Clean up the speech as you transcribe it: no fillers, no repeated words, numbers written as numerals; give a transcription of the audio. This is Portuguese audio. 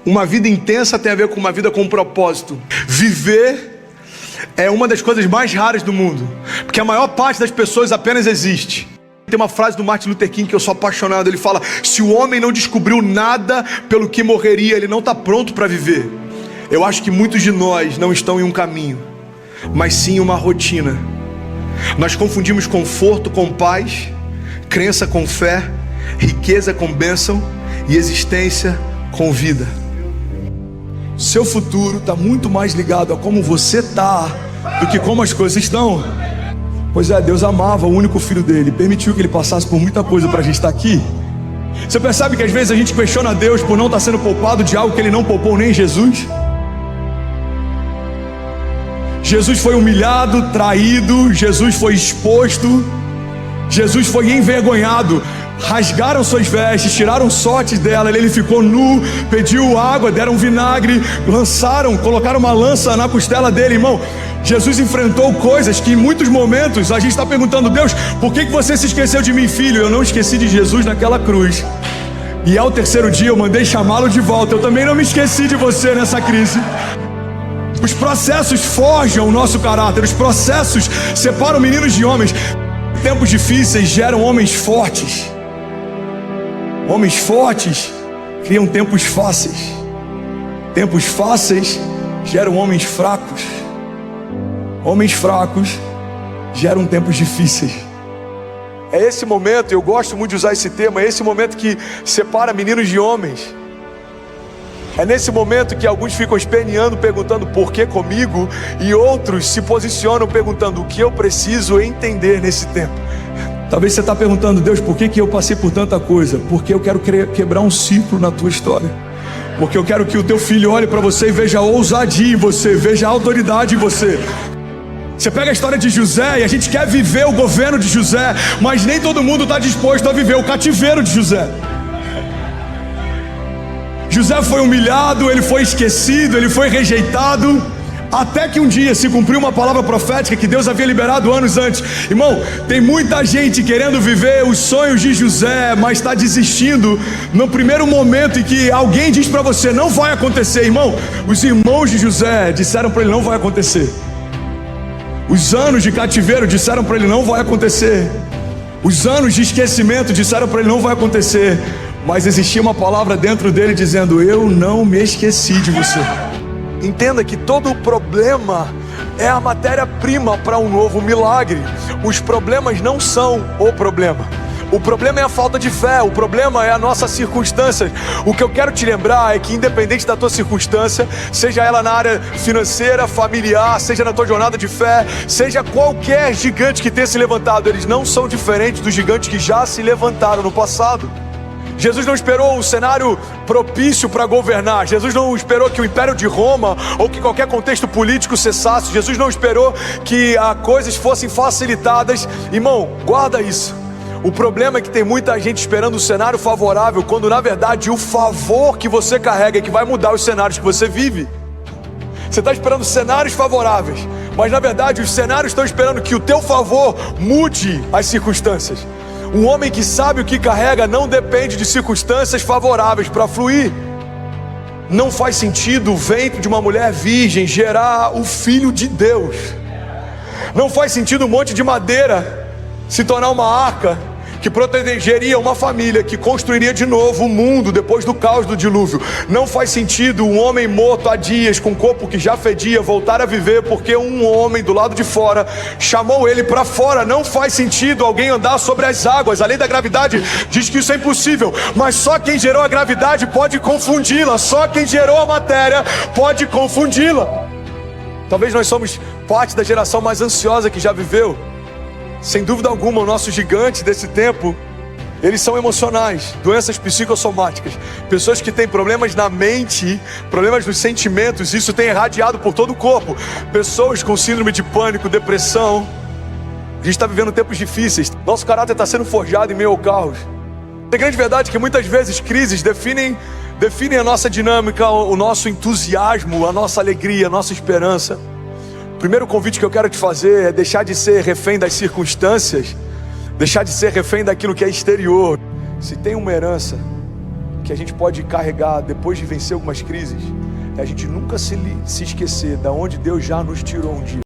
Uma vida intensa tem a ver com uma vida com propósito. Viver é uma das coisas mais raras do mundo, porque a maior parte das pessoas apenas existe. Tem uma frase do Martin Luther King que eu sou apaixonado. Ele fala: se o homem não descobriu nada pelo que morreria, ele não está pronto para viver. Eu acho que muitos de nós não estão em um caminho, mas sim uma rotina. Nós confundimos conforto com paz, crença com fé, riqueza com bênção e existência com vida. Seu futuro está muito mais ligado a como você está do que como as coisas estão. Pois é, Deus amava o único filho dele, permitiu que ele passasse por muita coisa para a gente estar aqui. Você percebe que às vezes a gente questiona a Deus por não estar sendo poupado de algo que ele não poupou nem em Jesus? Jesus foi humilhado, traído, Jesus foi exposto, Jesus foi envergonhado. Rasgaram suas vestes, tiraram sortes dela, ele ficou nu, pediu água, deram vinagre, colocaram uma lança na costela dele, irmão. Jesus enfrentou coisas que em muitos momentos a gente está perguntando: Deus, por que você se esqueceu de mim, filho? Eu não esqueci de Jesus naquela cruz. E ao terceiro dia eu mandei chamá-lo de volta. Eu também não me esqueci de você nessa crise. Os processos forjam o nosso caráter, os processos separam meninos de homens. Tempos difíceis geram homens fortes. Homens fortes criam tempos fáceis. Tempos fáceis geram homens fracos. Homens fracos geram tempos difíceis. É esse momento, eu gosto muito de usar esse termo, é esse momento que separa meninos de homens. É nesse momento que alguns ficam esperneando, perguntando por que comigo, e outros se posicionam perguntando o que eu preciso entender nesse tempo. Talvez você está perguntando: Deus, por que eu passei por tanta coisa? Porque eu quero quebrar um ciclo na tua história. Porque eu quero que o teu filho olhe para você e veja ousadia em você, veja autoridade em você. Você pega a história de José e a gente quer viver o governo de José, mas nem todo mundo está disposto a viver o cativeiro de José. José foi humilhado, ele foi esquecido, ele foi rejeitado, até que um dia se cumpriu uma palavra profética que Deus havia liberado anos antes. Irmão, tem muita gente querendo viver os sonhos de José, mas está desistindo no primeiro momento em que alguém diz para você: não vai acontecer. Irmão, os irmãos de José disseram para ele: não vai acontecer. Os anos de cativeiro disseram para ele: não vai acontecer. Os anos de esquecimento disseram para ele: não vai acontecer. Mas existia uma palavra dentro dele dizendo: eu não me esqueci de você. Entenda que todo o problema é a matéria-prima para um novo milagre. Os problemas não são o problema. O problema é a falta de fé, o problema é a nossa circunstância. O que eu quero te lembrar é que independente da tua circunstância, seja ela na área financeira, familiar, seja na tua jornada de fé, seja qualquer gigante que tenha se levantado, eles não são diferentes dos gigantes que já se levantaram no passado. Jesus não esperou o cenário propício para governar. Jesus não esperou que o Império de Roma ou que qualquer contexto político cessasse. Jesus não esperou que as coisas fossem facilitadas. Irmão, guarda isso. O problema é que tem muita gente esperando o cenário favorável, quando na verdade o favor que você carrega é que vai mudar os cenários que você vive. Você está esperando cenários favoráveis, mas na verdade os cenários estão esperando que o teu favor mude as circunstâncias. Um homem que sabe o que carrega não depende de circunstâncias favoráveis para fluir. Não faz sentido o ventre de uma mulher virgem gerar o Filho de Deus. Não faz sentido um monte de madeira se tornar uma arca que protegeria uma família, que construiria de novo o mundo depois do caos do dilúvio. Não faz sentido um homem morto há dias, com um corpo que já fedia, voltar a viver porque um homem do lado de fora chamou ele para fora. Não faz sentido alguém andar sobre as águas. A lei da gravidade diz que isso é impossível, mas só quem gerou a gravidade pode confundi-la. Só quem gerou a matéria pode confundi-la. Talvez nós somos parte da geração mais ansiosa que já viveu. Sem dúvida alguma, os nossos gigantes desse tempo, eles são emocionais, doenças psicossomáticas. Pessoas que têm problemas na mente, problemas nos sentimentos, isso tem irradiado por todo o corpo. Pessoas com síndrome de pânico, depressão. A gente está vivendo tempos difíceis. Nosso caráter está sendo forjado em meio ao caos. Tem grande verdade que muitas vezes crises definem a nossa dinâmica, o nosso entusiasmo, a nossa alegria, a nossa esperança. O primeiro convite que eu quero te fazer é deixar de ser refém das circunstâncias, deixar de ser refém daquilo que é exterior. Se tem uma herança, que a gente pode carregar depois de vencer algumas crises é a gente nunca se esquecer de onde Deus já nos tirou um dia.